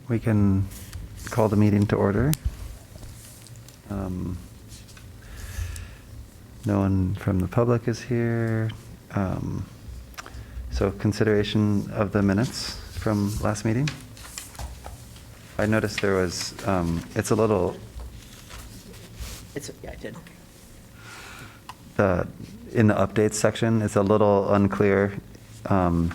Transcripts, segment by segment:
we can call the meeting to order. No one from the public is here. So consideration of the minutes from last meeting. I noticed there was, it's a little, Yeah, I did. in the updates section, it's a little unclear. Well,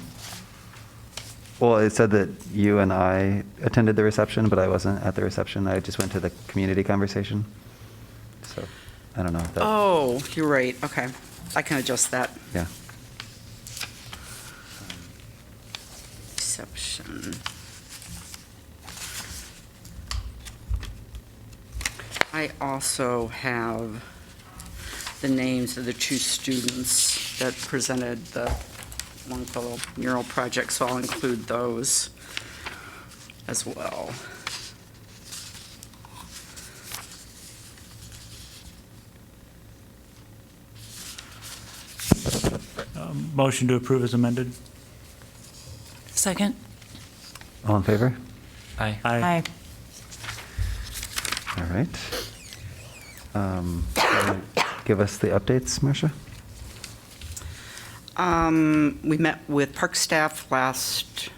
it said that you and I attended the reception, but I wasn't at the reception. I just went to the community conversation. So I don't know if that. Oh, you're right. Okay. I can adjust that. Yeah. Exception. I also have the names of the two students that presented the Longfellow mural project, so I'll include those as well. Motion to approve as amended. Second. All in favor? Aye. Aye. All right. Give us the updates, Marcia. We met with park staff last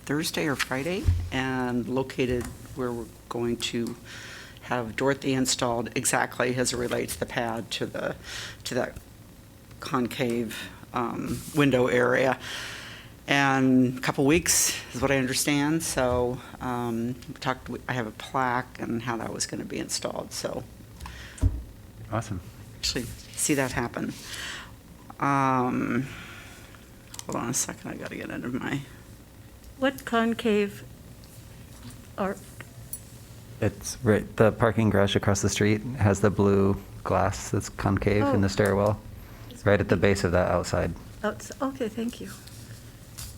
Thursday or Friday and located where we're going to have Dorothy installed exactly as it relates the pad to that concave window area. And a couple weeks is what I understand. So I have a plaque and how that was going to be installed. So Awesome. actually see that happen. Hold on a second, I gotta get into my, What concave are, It's right, the parking garage across the street has the blue glass that's concave in the Oh. stairwell, right at the base of that outside. okay, thank you.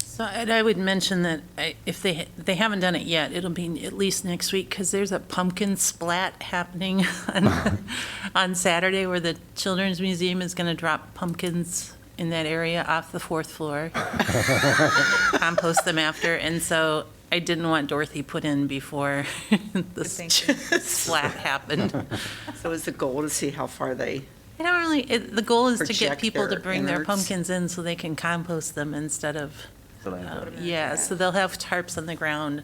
So and I would mention that if they haven't done it yet, it'll be at least next week, because there's a pumpkin splat happening on Saturday where the Children's Museum is going to drop pumpkins in that area off the 4th floor, compost them after. And so I didn't want Dorothy put in before the splat happened. so is the goal to see how far they, I don't really, the goal is to get Project people to their bring their innards. pumpkins in so they can compost them instead of, yeah, so they'll have tarps on the ground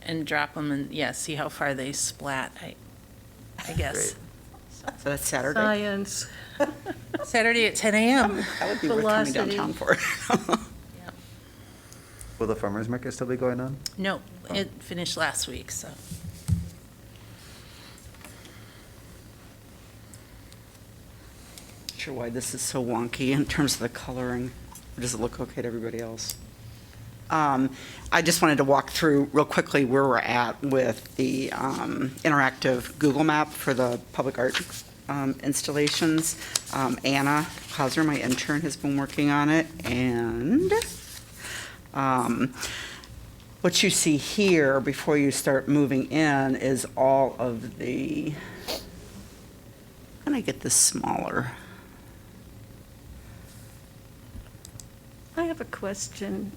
and drop them and, yeah, see how far they splat, I guess. so that's Saturday? Science. Saturday at 10 a.m. That would be worth coming Velocity. downtown for. Will the farmer's market still be going on? No, it finished last week, so. Not sure why this is so wonky in terms of the coloring. Or does it look okay to everybody else? I just wanted to walk through real quickly where we're at with the interactive Google map for the public art installations. Anna Hauser, my intern, has been working on it, and what you see here before you start moving in is all of the, can I get this smaller? I have a question.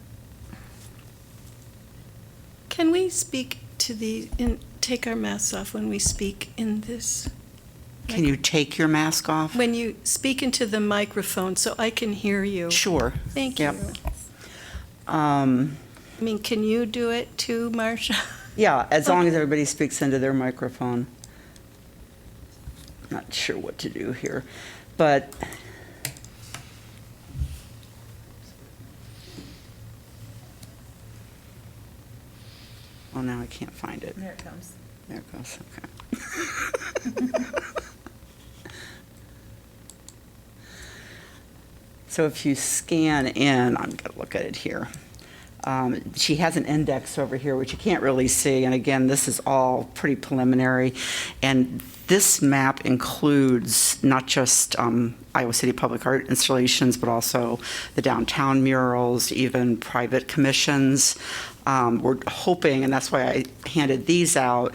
Can we speak to take our masks off when we speak in this? Can you take your mask off? When you speak into the microphone so I can hear you? Sure. Thank Yep. you. Um, I mean, can you do it too, Marcia? Yeah, as long as everybody speaks into their microphone. Not sure what to do here, but oh, now I can't find it. There it comes. There it goes, okay. So if you scan in, I'm going to look at it here. She has an index over here, which you can't really see. And again, this is all pretty preliminary. And this map includes not just Iowa City Public Art installations, but also the downtown murals, even private commissions. We're hoping, and that's why I handed these out,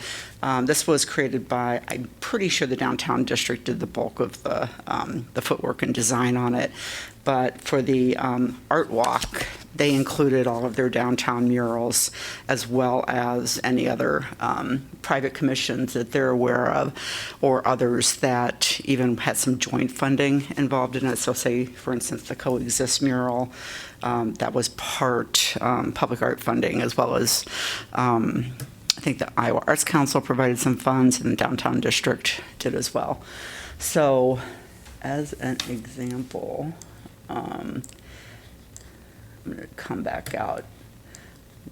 this was created by, I'm pretty sure the downtown district did the bulk of the footwork and design on it. But for the art walk, they included all of their downtown murals, as well as any other private commissions that they're aware of, or others that even had some joint funding involved in it. So say, for instance, the Coexist mural, that was part public art funding, as well as I think the Iowa Arts Council provided some funds, and the Downtown District did as well. So as an example, I'm going to come back out.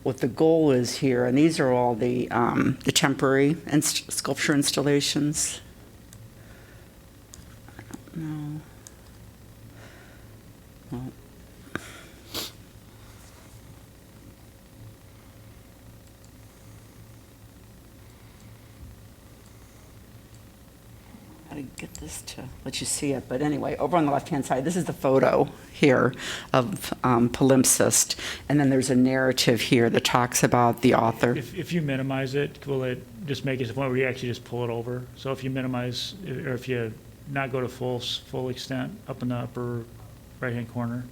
What the goal is here, and these are all the temporary sculpture installations. I don't know. Well, how to get this to let you see it, but anyway, over on the left-hand side, this is the photo here of palimpsest, and then there's a narrative here that talks about the author. If you minimize it, will it just make it to the point where you actually just pull it over? So if you minimize, or if you not go to full extent, up in the upper right-hand corner.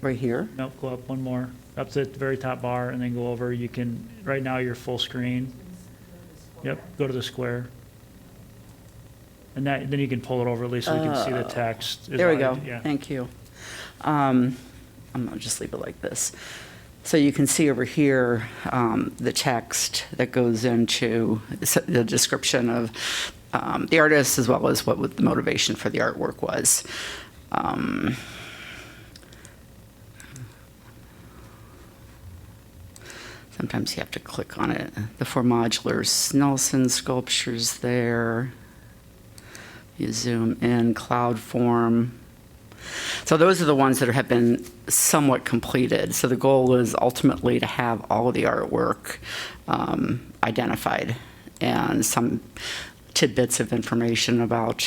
Right here? Nope, go up one more, up to the very top bar, and then go over. You can, right now you're full screen. Yep, go to the square. And then you can pull it over at least so we can see the text. There we go. Yeah. Thank you. I'm going to just leave it like this. So you can see over here the text that goes into the description of the artist, as well as what the motivation for the artwork was. Sometimes you have to click on it. The four modulars, Nelson sculptures there. You zoom in, cloud form. So those are the ones that have been somewhat completed. So the goal is ultimately to have all of the artwork identified, and some tidbits of information about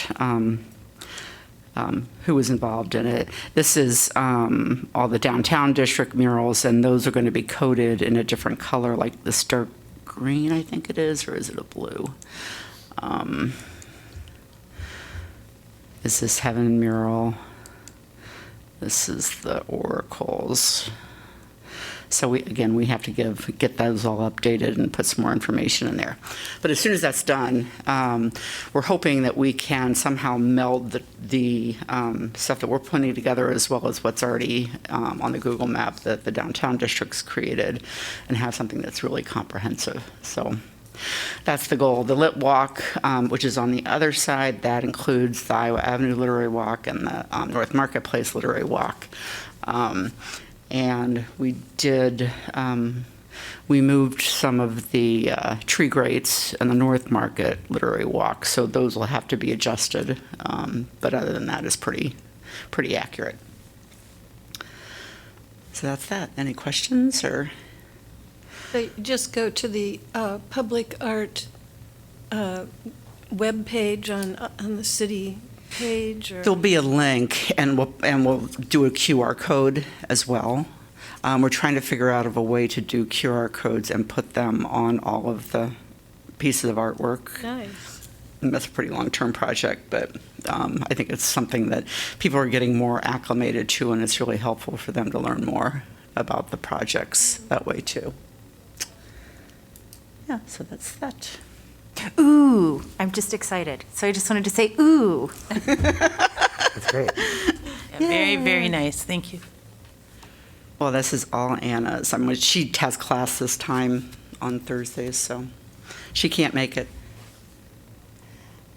who was involved in it. This is all the downtown district murals, and those are going to be coded in a different color, like the dark green, I think it is, or is it a blue? Is this Heaven mural? This is the oracles. So we have to get those all updated and put some more information in there. But as soon as that's done, we're hoping that we can somehow meld the stuff that we're putting together, as well as what's already on the Google map that the downtown district's created, and have something that's really comprehensive. So that's the goal. The Lit Walk, which is on the other side, that includes the Iowa Avenue Literary Walk and the North Marketplace Literary Walk. And we moved some of the tree grates in the North Market Literary Walk, so those will have to be adjusted. But other than that, it's pretty accurate. So that's that. Any questions or? They just go to the public art web page on the city page, or? There'll be a link, and we'll do a QR code as well. We're trying to figure out a way to do QR codes and put them on all of the pieces of artwork. Nice. And that's a pretty long-term project, but I think it's something that people are getting more acclimated to, and it's really helpful for them to learn more about the projects that way too. Yeah, so that's that. Ooh, I'm just excited. So I just wanted to say, ooh. That's great. Yeah, very, very nice. Thank you. Well, this is all Anna's. She has class this time on Thursdays, so she can't make it.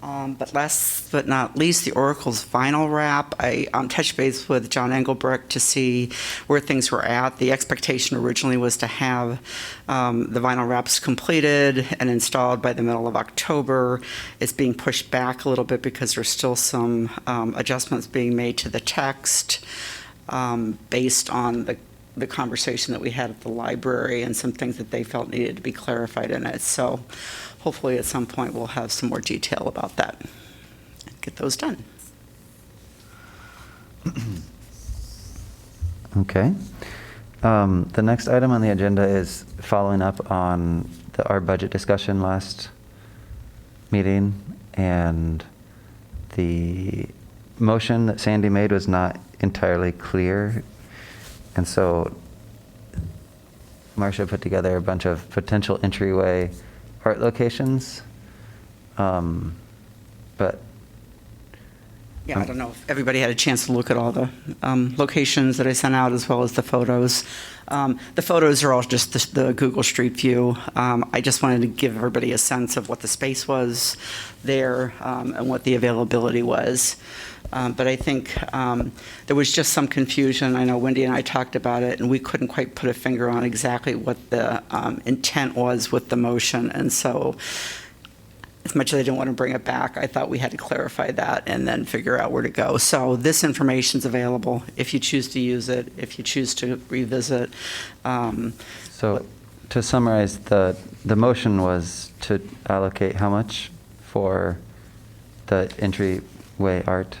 But last but not least, the Oracle's vinyl wrap. I touched base with John Engelbrecht to see where things were at. The expectation originally was to have the vinyl wraps completed and installed by the middle of October. It's being pushed back a little bit because there's still some adjustments being made to the text based on the conversation that we had at the library and some things that they felt needed to be clarified in it. So hopefully at some point we'll have some more detail about that and get those done. Okay. The next item on the agenda is following up on our budget discussion last meeting, and the motion that Sandy made was not entirely clear. And so Marcia put together a bunch of potential entryway art locations. But Yeah, I don't know if everybody had a chance to look at all the locations that I sent out, as well as the photos. The photos are all just the Google Street View. I just wanted to give everybody a sense of what the space was there, and what the availability was. But I think there was just some confusion. I know Wendy and I talked about it, and we couldn't quite put a finger on exactly what the intent was with the motion. And so, as much as I didn't want to bring it back, I thought we had to clarify that and then figure out where to go. So this information's available if you choose to use it, if you choose to revisit. so to summarize, the motion was to allocate how much for the entryway art,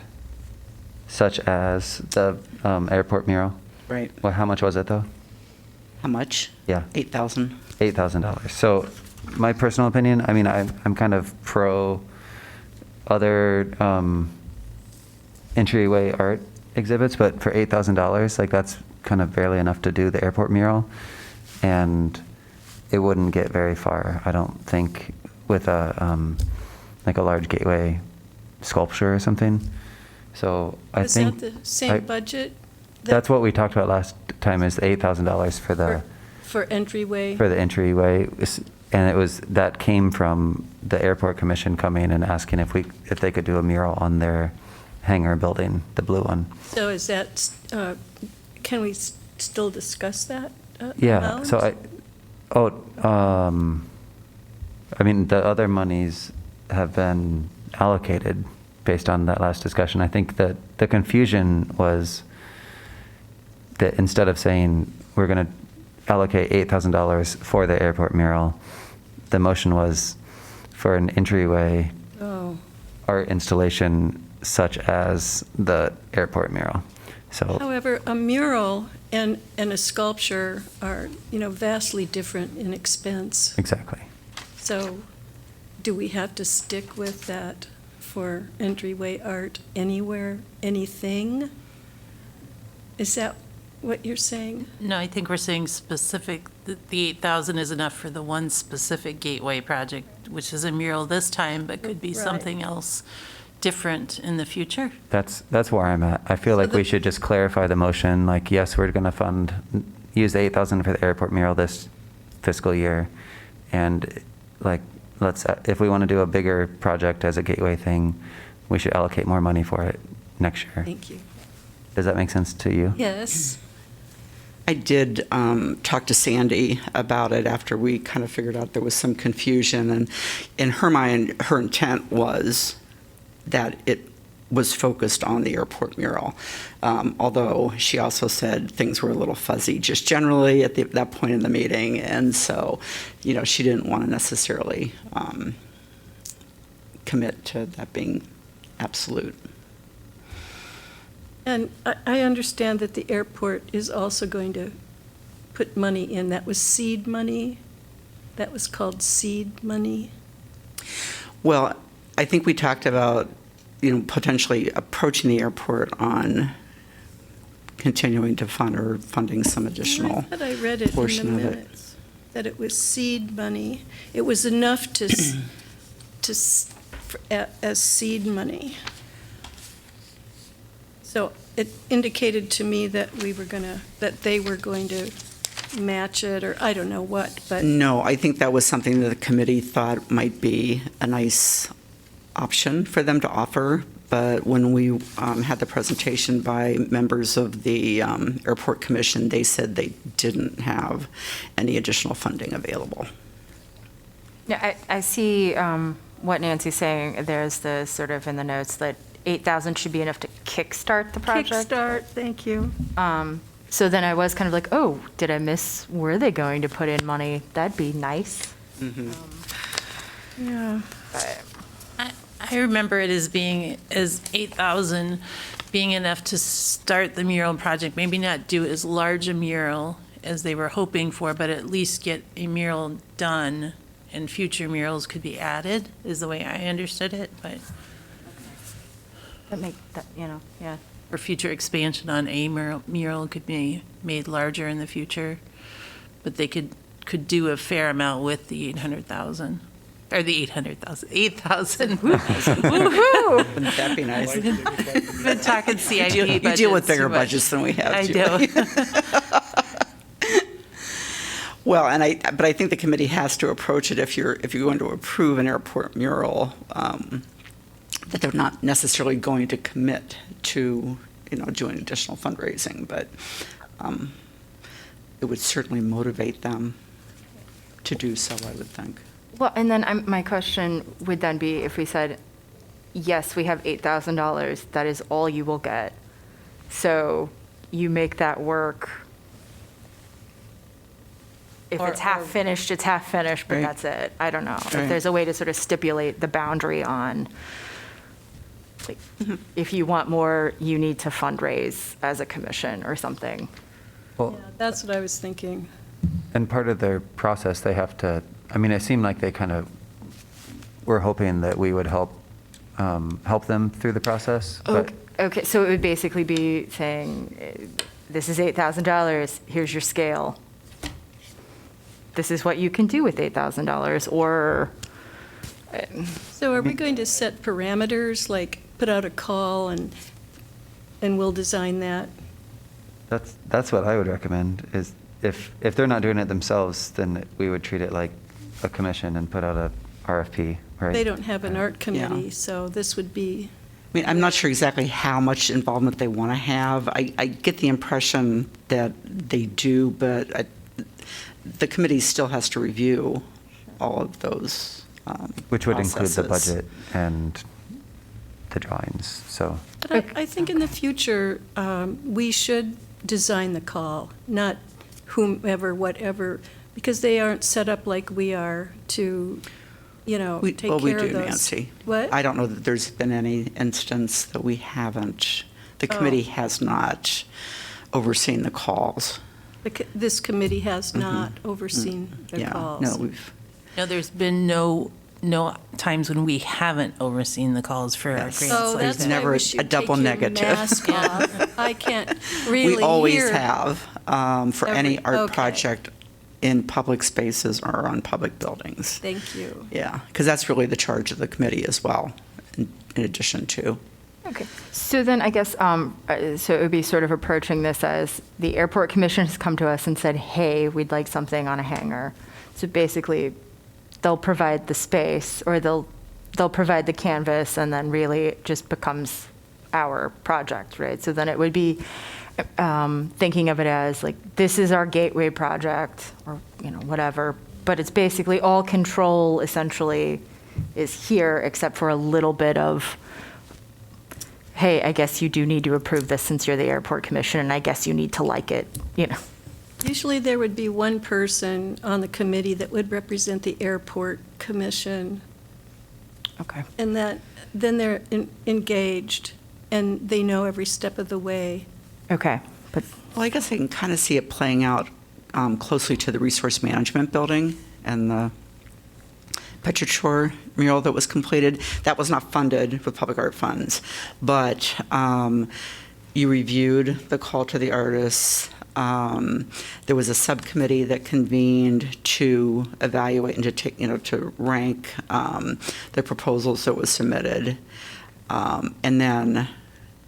such as the airport mural? Right. Well, how much was it though? How much? Yeah. $8,000. $8,000. So my personal opinion, I mean, I'm kind of pro other entryway art exhibits, but for $8,000, like that's kind of barely enough to do the airport mural. And it wouldn't get very far, I don't think, with like a large gateway sculpture or something. So I Was think. that the same budget? That's what we talked about last time, is the $8,000 for the. For entryway? For the entryway, and it was, that came from the airport commission coming and asking if they could do a mural on their hangar building, the blue one. So is that, can we still discuss that Yeah, amount? so I mean, the other monies have been allocated based on that last discussion. I think that the confusion was that instead of saying we're going to allocate $8,000 for the airport mural, the motion was for an entryway Oh, art installation such as the airport mural. So however, a mural and a sculpture are, vastly different in expense. exactly. So do we have to stick with that for entryway art anywhere, anything? Is that what you're saying? No, I think we're saying specific, that the 8,000 is enough for the one specific gateway project, which is a mural this time, but could be Right. something else different in the future. That's where I'm at. I feel So like we should just clarify the motion, like, yes, we're going to use the $8,000 for the airport mural this fiscal year. And like, if we want to do a bigger project as a gateway thing, we should allocate more money for it next year. Thank you. Does that make sense to you? Yes. I did talk to Sandy about it after we kind of figured out there was some confusion. And in her mind, her intent was that it was focused on the airport mural. Although she also said things were a little fuzzy just generally at that point in the meeting. And so, she didn't want to necessarily commit to that being absolute. And I understand that the airport is also going to put money in. That was seed money? That was called seed money? Well, I think we talked about, potentially approaching the airport on continuing to fund or funding some additional I thought I read it in the portion of it. minutes, that it was seed money. It was enough as seed money. So it indicated to me that that they were going to match it, or I don't know what, but. No, I think that was something that the committee thought might be a nice option for them to offer. But when we had the presentation by members of the Airport Commission, they said they didn't have any additional funding available. Yeah, I see what Nancy's saying. There's the sort of in the notes that 8,000 should be enough to kickstart the project. Kickstart, thank you. So then I was kind of like, oh, did I miss, were they going to put in money? That'd be nice. Yeah. I remember it as being, as 8,000 being enough to start the mural project, maybe not do as large a mural as they were hoping for, but at least get a mural done and future murals could be added, is the way I understood it, but. That make, that, yeah. or future expansion on a mural could be made larger in the future. But they could do a fair amount with the 800,000, or the 800,000, 8,000. Woo-hoo! Wouldn't that be nice? Been talking CIP You budgets deal with too bigger much. budgets than we have. I Julie. do. Well, but I think the committee has to approach it if you're going to approve an airport mural, that they're not necessarily going to commit to, doing additional fundraising, but it would certainly motivate them to do so, I would think. Well, and then my question would then be, if we said, yes, we have $8,000, that is all you will get. So you make that work. If it's half finished, it's half finished, but Right. that's it. I don't know. If Right. there's a way to sort of stipulate the boundary on, like, if you want more, you need to fundraise as a commission or something. Well, Yeah, that's what I was thinking. and part of their process, they have to, I mean, it seemed like they kind of were hoping that we would help them through the process. But Okay, so it would basically be saying, this is $8,000, here's your scale. This is what you can do with $8,000, or, So are we going to set parameters, like put out a call and we'll design that? that's what I would recommend, is if they're not doing it themselves, then we would treat it like a commission and put out a RFP, right? They don't have an art Yeah. committee, so this would be, I mean, I'm not sure exactly how much involvement they want to have. I get the impression that they do, but the committee still has to review all of those Which would include the processes. budget and the drawings, so. but I think in the future, we should design the call, not whomever, whatever, because they aren't set up like we are to, take care Well, of we those. do, Nancy. What? I don't know that there's been any instance that we haven't. The Oh. committee has not overseen the calls. This committee has not overseen the Mm-hmm. Yeah, calls. no, we've, No, there's been no times when we haven't overseen the calls for our Yes. grants So like that's that. why never we a should double take your negative. mask off. I can't really we always hear. have for any Every- art okay. project in public spaces or on public buildings. Thank you. Yeah, because that's really the charge of the committee as well, in addition to. okay. So then I guess, so it would be sort of approaching this as, the airport commission has come to us and said, hey, we'd like something on a hangar. So basically, they'll provide the space, or they'll provide the canvas, and then really it just becomes our project, right? So then it would be thinking of it as, like, this is our gateway project, or, whatever, but it's basically all control essentially is here, except for a little bit of, hey, I guess you do need to approve this since you're the airport commission, and I guess you need to like it, Usually there would be one person on the committee that would represent the airport commission, Okay. and then they're engaged, and they know every step of the way. Okay, but, Well, I guess I can kind of see it playing out closely to the resource management building and the Petrichor mural that was completed. That was not funded with public art funds, but you reviewed the call to the artists. There was a subcommittee that convened to evaluate and to take, to rank the proposals that was submitted, and then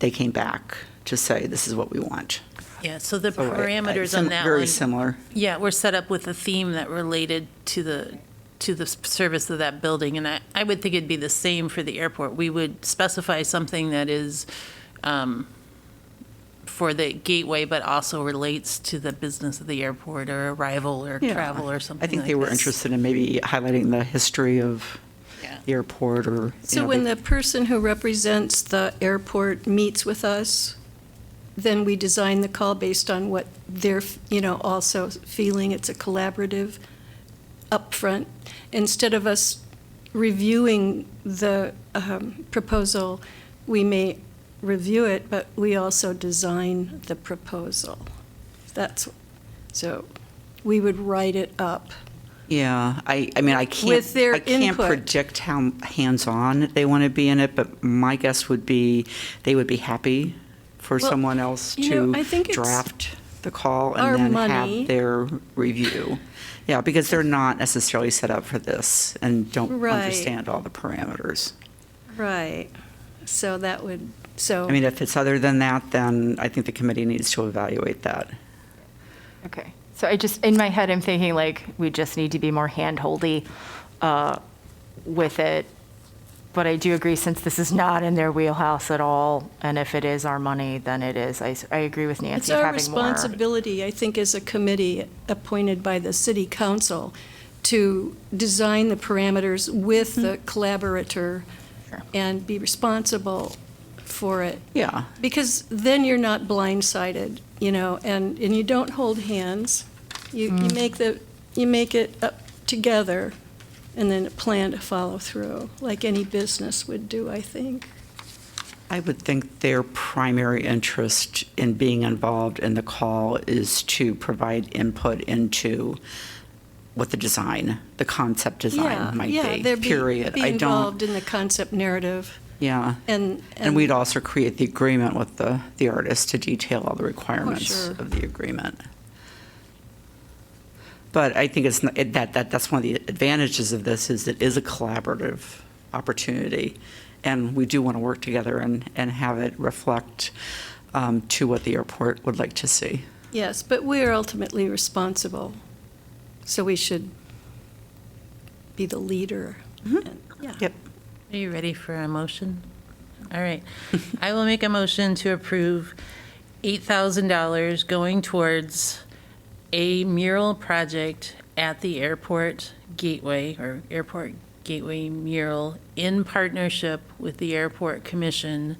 they came back to say, this is what we want. Yeah, so the So, parameters on that one. Very similar. Yeah, we're set up with a theme that related to the service of that building, and I would think it'd be the same for the airport. We would specify something that is for the gateway, but also relates to the business of the airport, or arrival, or Yeah. travel, or something I think like they were this. interested in maybe highlighting the history of Yeah. the airport, or. So when the person who represents the airport meets with us, then we design the call based on what they're, also feeling it's a collaborative upfront. Instead of us reviewing the proposal, we may review it, but we also design the proposal. So we would write it up. Yeah, I mean, I can't. With their I can't input. predict how hands-on they want to be in it, but my guess would be they would be happy for Well, someone else you know, to I think it's draft the call our and then money. have their review. Yeah, because they're not necessarily set up for this and don't Right. understand all the parameters. Right. So that would, so. I mean, if it's other than that, then I think the committee needs to evaluate that. Okay. So I just, in my head, I'm thinking like, we just need to be more hand-holdy with it. But I do agree, since this is not in their wheelhouse at all, and if it is our money, then it is. I agree with It's Nancy, our having more. responsibility, I think, as a committee appointed by the city council to design the parameters with the collaborator Sure. and be responsible for it. Yeah. Because then you're not blindsided, you know, and you don't hold hands. You make it up together, and then a plan to follow through, like any business would do, I think. I would think their primary interest in being involved in the call is to provide input into what the design, the concept design might be, they're period. be I don't, involved in the concept narrative, yeah. and. And we'd also create the agreement with the artist to detail all the requirements sure. of the agreement. But I think that's one of the advantages of this, is it is a collaborative opportunity. And we do want to work together and have it reflect to what the airport would like to see. Yes, but we are ultimately responsible, so we should be the leader. And- Yeah. Yep. Are you ready for a motion? All right. I will make a motion to approve $8,000 going towards a mural project at the airport gateway, or airport gateway mural, in partnership with the Airport Commission.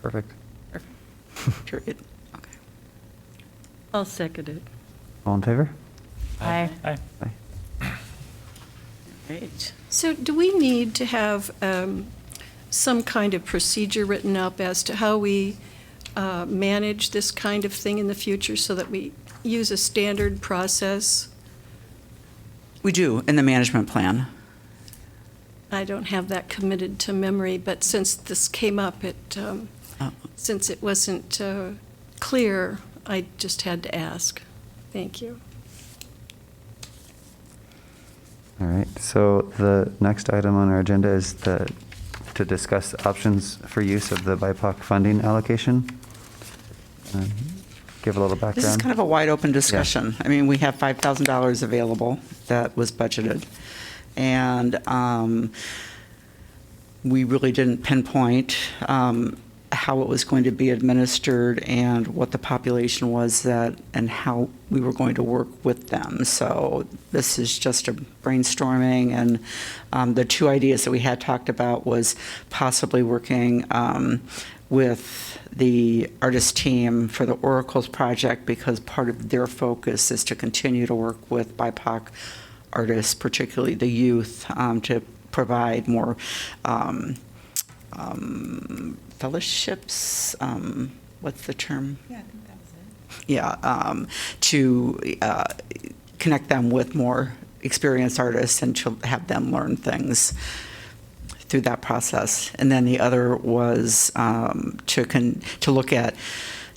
Perfect. Period. Okay. I'll second it. All in favor? Aye. Aye. Great. So do we need to have some kind of procedure written up as to how we manage this kind of thing in the future, so that we use a standard process? We do, in the management plan. I don't have that committed to memory, but since this came up, Oh. since it wasn't clear, I just had to ask. Thank you. All right, so the next item on our agenda is to discuss options for use of the BIPOC funding allocation. Give a little background. This is kind of a wide open discussion. I mean, we have $5,000 available that was budgeted. And we really didn't pinpoint how it was going to be administered and what the population was and how we were going to work with them. So this is just a brainstorming, and the two ideas that we had talked about was possibly working with the artist team for the Oracles project, because part of their focus is to continue to work with BIPOC artists, particularly the youth, to provide more fellowships, what's the term? Yeah, I think that was it. Yeah, to connect them with more experienced artists and to have them learn things through that process. And then the other was to look at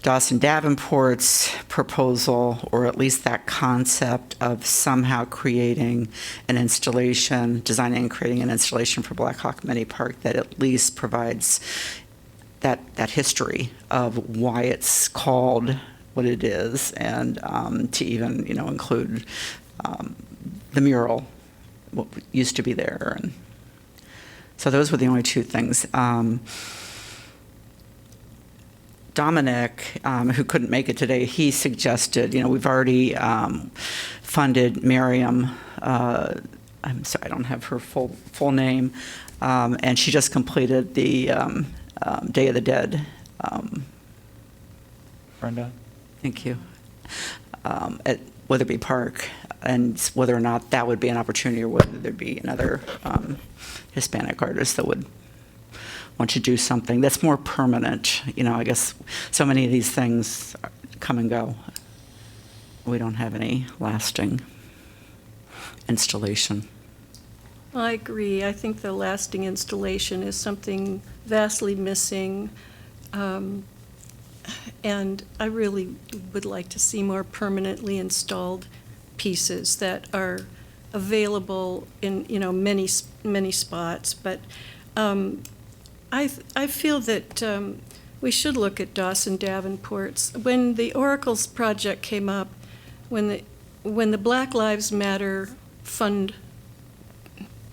Dawson Davenport's proposal, or at least that concept of somehow creating an installation, designing and creating an installation for Black Hawk Mini Park that at least provides that history of why it's called what it is, and to even, include the mural, what used to be there. And so those were the only two things. Dominic, who couldn't make it today, he suggested, we've already funded Miriam, I'm sorry, I don't have her full name, and she just completed the Day of the Dead. Brenda? Thank you. At Weatherby Park, and whether or not that would be an opportunity, or whether there'd be another Hispanic artist that would want to do something that's more permanent. I guess so many of these things come and go. We don't have any lasting installation. I agree. I think the lasting installation is something vastly missing And I really would like to see more permanently installed pieces that are available in, many spots. But I feel that we should look at Dawson Davenport's. When the Oracle's project came up, when the Black Lives Matter fund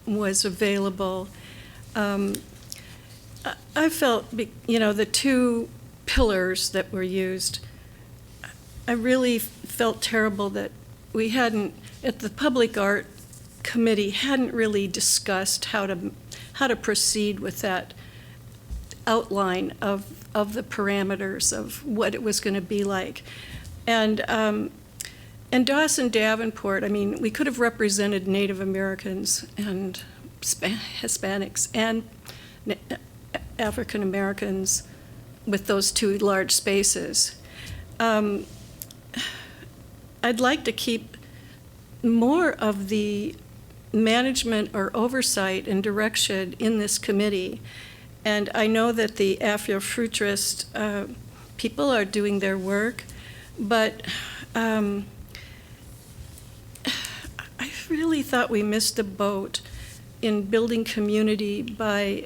was available, I felt, the two pillars that were used, I really felt terrible that we hadn't, at the Public Art Committee, hadn't really discussed how to proceed with that outline of the parameters of what it was going to be like. And Dawson Davenport, we could have represented Native Americans and Hispanics and African Americans with those two large spaces. I'd like to keep more of the management or oversight and direction in this committee. And I know that the Afrofuturist people are doing their work, but I really thought we missed the boat in building community by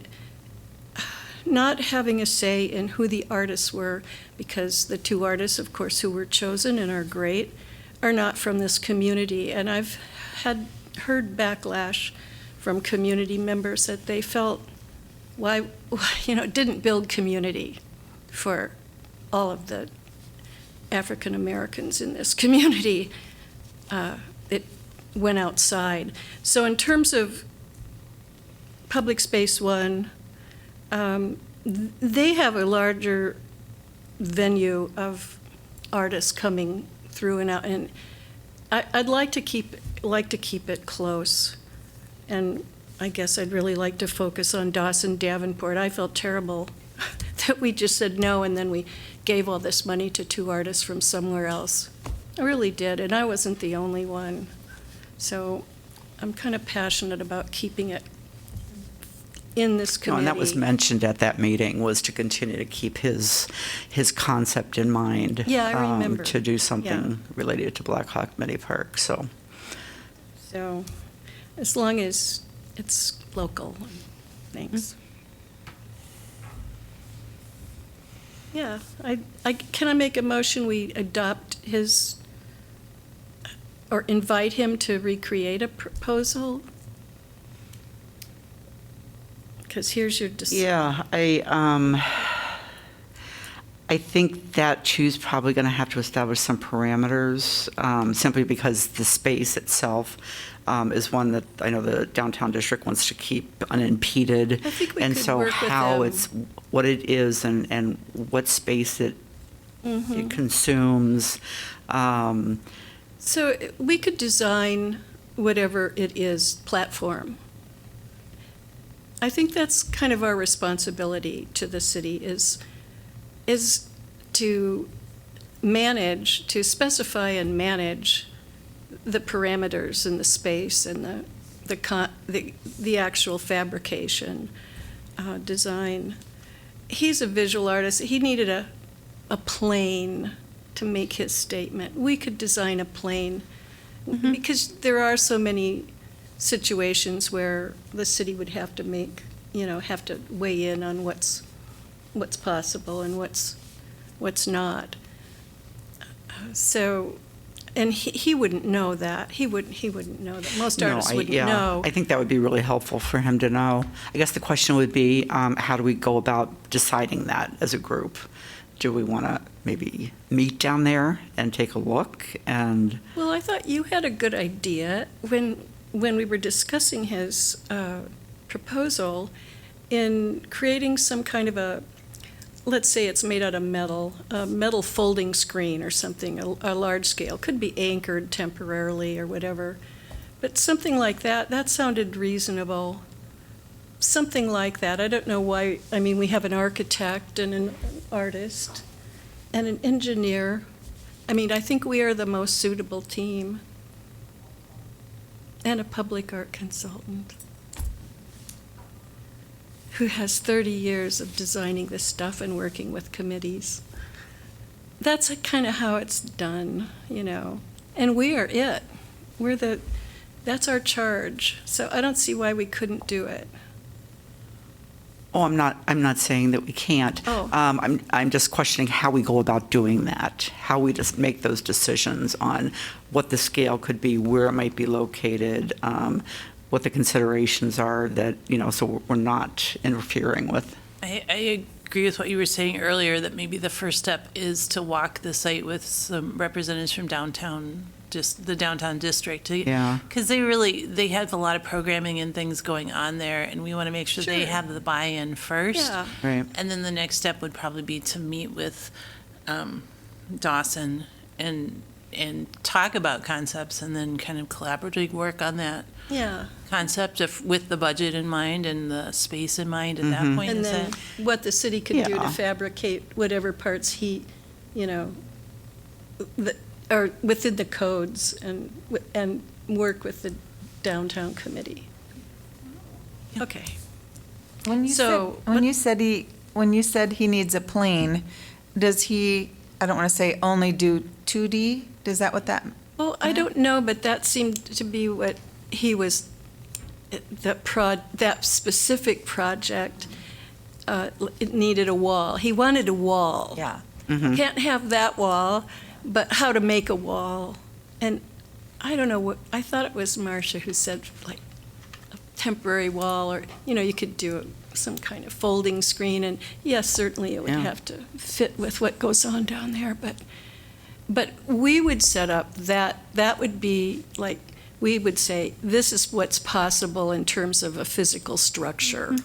not having a say in who the artists were, because the two artists, of course, who were chosen and are great, are not from this community. And I've heard backlash from community members that they felt, why, didn't build community for all of the African Americans in this community. It went outside. So in terms of Public Space One, they have a larger venue of artists coming through and out, and I'd like to keep it close. And I guess I'd really like to focus on Dawson Davenport. I felt terrible that we just said no, and then we gave all this money to two artists from somewhere else. I really did, and I wasn't the only one. So I'm kind of passionate about keeping it in this committee. And that was mentioned at that meeting, was to continue to keep his concept in mind. Yeah, I remember. To do something related to Black Hawk Mini Park, so. So as long as it's local, thanks. Yeah, can I make a motion we adopt his, or invite him to recreate a proposal? Because here's your Yeah, I think that Chu's probably going to have to establish some parameters, simply because the space itself is one that I know the downtown district wants to keep unimpeded. I think we and could so work with how them. it's, what it is, and what space it consumes. So we could design whatever it is, platform. I think that's kind of our responsibility to the city, is to manage, to specify and manage the parameters and the space and the actual fabrication, design. He's a visual artist. He needed a plane to make his statement. We could design a plane because there are so many situations where the city would have to have to weigh in on what's possible and what's not. So, and he wouldn't know that. He wouldn't know that. Most artists wouldn't know. I think that would be really helpful for him to know. I guess the question would be, how do we go about deciding that as a group? Do we want to maybe meet down there and take a look? And Well, I thought you had a good idea when we were discussing his proposal in creating some kind of let's say it's made out of metal, a metal folding screen or something, a large scale. Could be anchored temporarily or whatever. But something like that sounded reasonable. Something like that. I don't know why. I mean, we have an architect and an artist and an engineer. I mean, I think we are the most suitable team. And a public art consultant who has 30 years of designing this stuff and working with committees. That's kind of how it's done, you know. And we are it. That's our charge. So I don't see why we couldn't do it. Oh, I'm not saying that we can't. Oh. I'm just questioning how we go about doing that, how we just make those decisions on what the scale could be, where it might be located, what the considerations are that, you know, so we're not interfering with. I agree with what you were saying earlier, that maybe the first step is to walk the site with some representatives from downtown, just the downtown district. Yeah. Because they have a lot of programming and things going on there, and we want to make sure they Sure. have the buy-in first. Yeah. Right. And then the next step would probably be to meet with Dawson and talk about concepts, and then kind of collaboratively work on that Yeah. concept with the budget in mind and the space in mind at that point. And Is then that- what the city could do Yeah. to fabricate whatever parts he, you know, are within the codes and work with the downtown committee. Okay. When So, you said he needs a plane, does he, I don't want to say only do 2D? Is that what that? Well, I don't know, but that seemed to be what he was, that specific project, it needed a wall. He wanted a wall. Yeah. Can't have that wall, but how to make a wall. And I don't know I thought it was Marcia who said, like, a temporary wall, or, you know, you could do some kind of folding screen, and yes, certainly it would Yeah. have to fit with what goes on down there, but we would set up that would be like, we would say, this is what's possible in terms of a physical structure.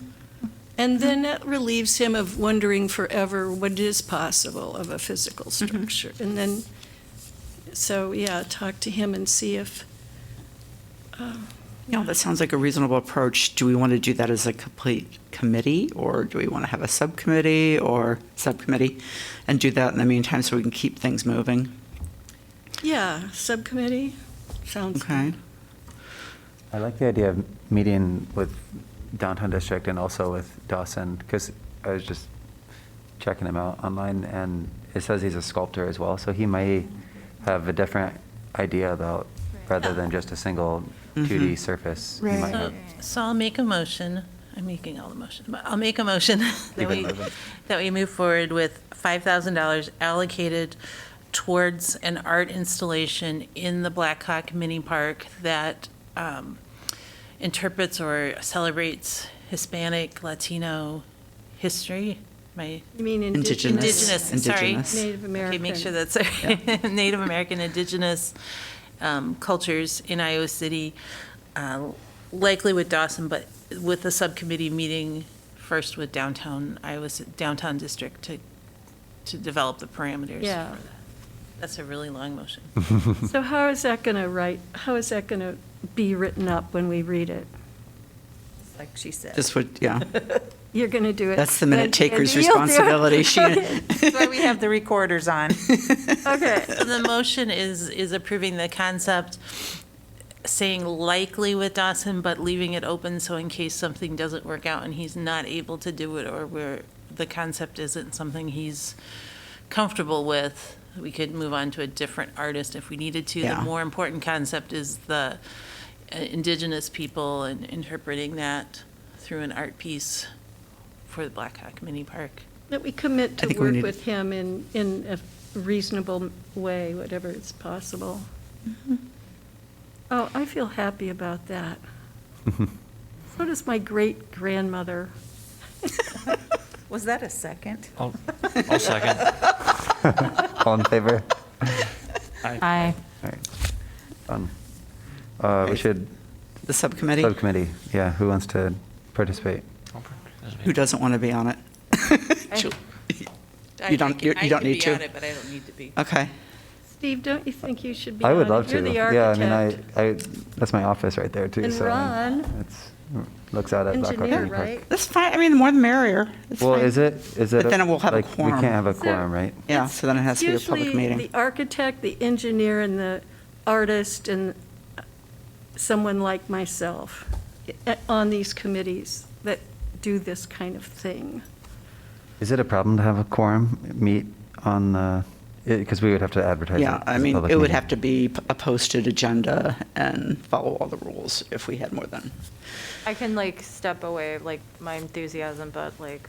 And then that relieves him of wondering forever what is possible of a physical structure. And then, so, yeah, talk to him and see if, Yeah, that sounds like a reasonable approach. Do we want to do that as a complete committee, or do we want to have a subcommittee and do that in the meantime so we can keep things moving? yeah, subcommittee, sounds Okay. good. I like the idea of meeting with downtown district and also with Dawson, because I was just checking him out online, and it says he's a sculptor as well, so he might have a different idea about, rather than just a single 2D surface. He Right. might have- So I'll make a motion, I'm making all the motions, but I'll make a motion Keep it moving. that we move forward with $5,000 allocated towards an art installation in the Blackhawk Mini Park that interprets or celebrates Hispanic, Latino history. You mean Indigenous. Sorry. Indigenous. Native American. Okay, make sure that's Native American, indigenous cultures in Iowa City, likely with Dawson, but with the subcommittee meeting first with downtown downtown district to develop the parameters. Yeah. for that. That's a really long motion. So how is that going to be written up when we read it? Like she said. Just what, yeah. You're going to do it? That's the minute taker's Andy, you'll do it? responsibility. She- Okay. That's why we have the recorders on. Okay. So the motion is approving the concept, saying likely with Dawson, but leaving it open so in case something doesn't work out and he's not able to do it, or where the concept isn't something he's comfortable with, we could move on to a different artist if we needed to. Yeah. The more important concept is the indigenous people and interpreting that through an art piece for the Blackhawk Mini Park. That we commit I to think we work need- with him in a reasonable way, whatever is possible. Oh, I feel happy about that. So does my great-grandmother. Was that a second? I'll second. All in favor? Aye. All right. We should, The subcommittee? subcommittee, yeah, who wants to participate? Who doesn't want to be on it? Jill- I You don't- can- you don't I can need be to. on it, but I don't need to be. Okay. Steve, don't you think you should be I on would it? love to. You're the Yeah, I mean, architect. that's my office right there too, And so. Ron. It's, looks out at Blackhawk Engineer, County Park. right? That's fine. I mean, the more the merrier. It's Well, fine. is it? But then it will have a like, quorum. We can't have a So- quorum, right? Yeah, so then it has to be a public Usually, meeting. the architect, the engineer, and the artist, and someone like myself on these committees that do this kind of thing. Is it a problem to have a quorum meet on the, because we would have to advertise it. Yeah, I as a mean, public it would meeting. have to be a posted agenda and follow all the rules if we had more than. I can like step away, like my enthusiasm, but like,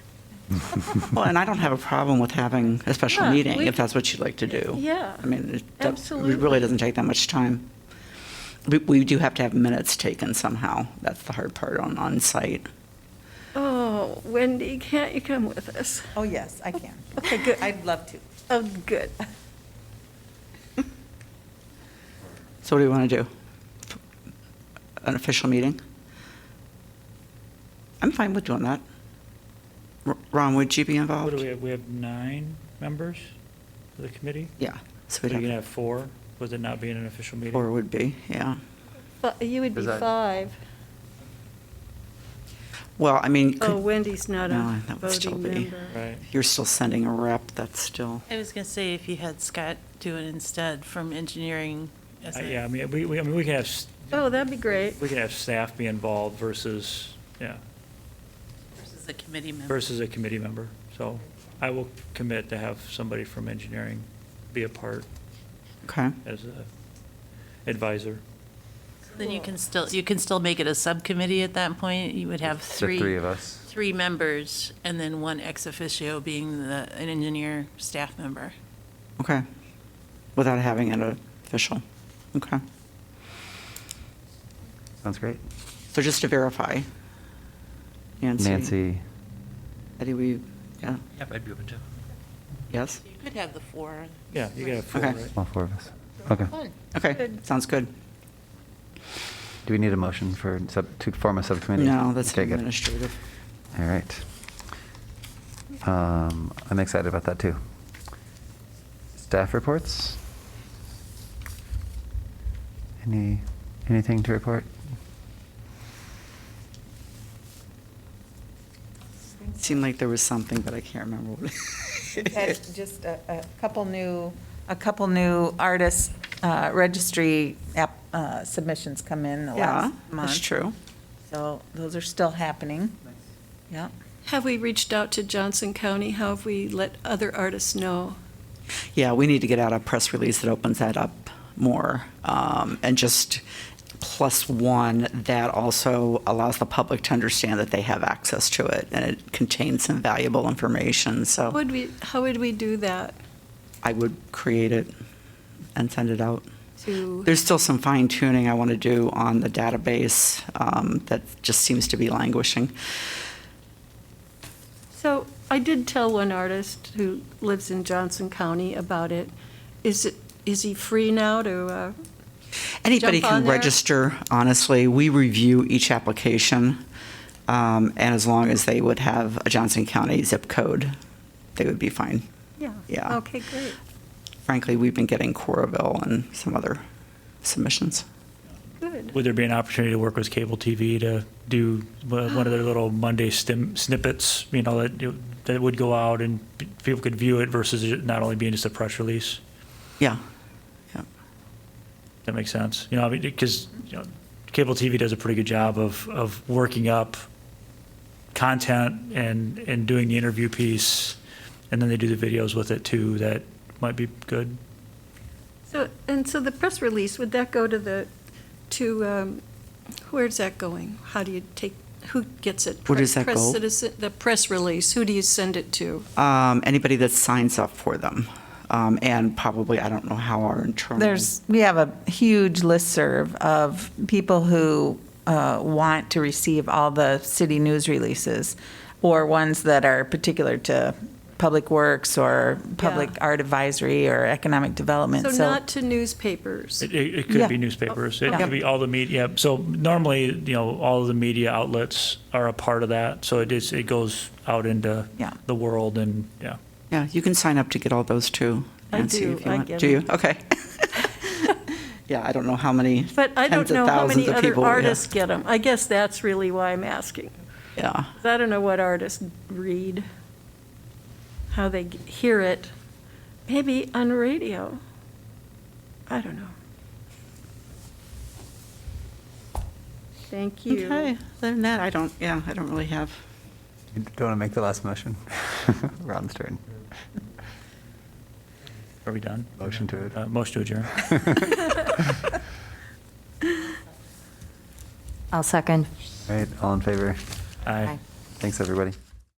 Well, and I don't have a problem with having a special Yeah, meeting we- if that's what you'd like to do. Yeah, I mean, it absolutely. really doesn't take that much time. We do have to have minutes taken somehow. That's the hard part on site. Oh, Wendy, can't you come with us? Oh, yes, I can. Okay, good. I'd love to. Oh, good. So what do you want to do? An official meeting? I'm fine with doing that. Ron, would you be What involved? do we have? We have 9 members of the committee? Yeah, so So we'd you can have, have 4, with it not being an official meeting? or would be, yeah. But you would be Is that- 5. Well, I mean, Oh, Wendy's not No, a that would still voting be- member. Right. you're still sending a rep, that's still, I was going to say, if you had Scott do it instead from engineering. As a- Yeah, I mean, we can have, Oh, that'd be great. we can have staff be involved versus, yeah, Versus a committee member. versus a committee member. So I will commit to have somebody from engineering be a part okay. as a advisor. Then you can still make it a subcommittee at that point. You would have The 3 of us. 3 members, and then 1 ex officio being an engineer staff member. Okay. Without having it official. Okay. Sounds great. So just to verify. Nancy, Eddie, we, yeah, Yep, I'd be open to. yes? You could have the 4. Yeah, you can have 4, Okay. right? all 4 of us. Okay. Okay, Good. sounds good. Do we need a motion to form a subcommittee? No, that's Okay, good. administrative. All right. I'm excited about that too. Staff reports? Anything to report? Seemed like there was something, but I can't remember what We've had just a couple new artist registry submissions come in the Yeah, last month. that's true. So those are still happening. Yeah. Have we reached out to Johnson County? How have we let other artists know? Yeah, we need to get out a press release that opens that up more. And just +1, that also allows the public to understand that they have access to it, and it contains some valuable information, so How would we do that I would create it and send it out. to? There's still some fine tuning I want to do on the database that just seems to be languishing. So I did tell one artist who lives in Johnson County about it. Is he free now to, Anybody Jump on can there? register, honestly. We review each application, and as long as they would have a Johnson County zip code, they would be fine. yeah? Yeah. Okay, great. Frankly, we've been getting Coraville and some other submissions. Good. Would there be an opportunity to work with cable TV to do one of their little Monday snippets, that would go out and people could view it versus it not only being just a press release? Yeah. Yeah. That makes sense. Because cable TV does a pretty good job of working up content and doing the interview piece, and then they do the videos with it too. That might be good. So the press release, would that go where's that going? How do you who gets it? Where does that Press go? citizen, the press release, who do you send it to? Anybody that signs up for them. And probably, I don't know how our internal. We have a huge listserv of people who want to receive all the city news releases, or ones that are particular to Public Works or Public Yeah. Art Advisory or Economic Development. So not to newspapers? It could Yeah. be newspapers. It Okay. could be all the media. So normally, all of the media outlets are a part of that. So it goes out into Yeah. the world and, yeah. Yeah, you can sign up to get all those too. I Nancy, do, if you I want. get Do you? them. Okay. Yeah, I don't know how many But I don't tens of know how thousands many of other people. Yeah. artists get them. I guess that's really why I'm asking. Yeah. 'Cause I don't know what artists read, how they hear it. Maybe on radio. I don't know. Thank you. Okay, other than that, I don't really have You don't want to make the last motion? Ron's turn. Are we done? Motion to Motion to adjourn. I'll second. All right, all in favor? Aye. Thanks, everybody.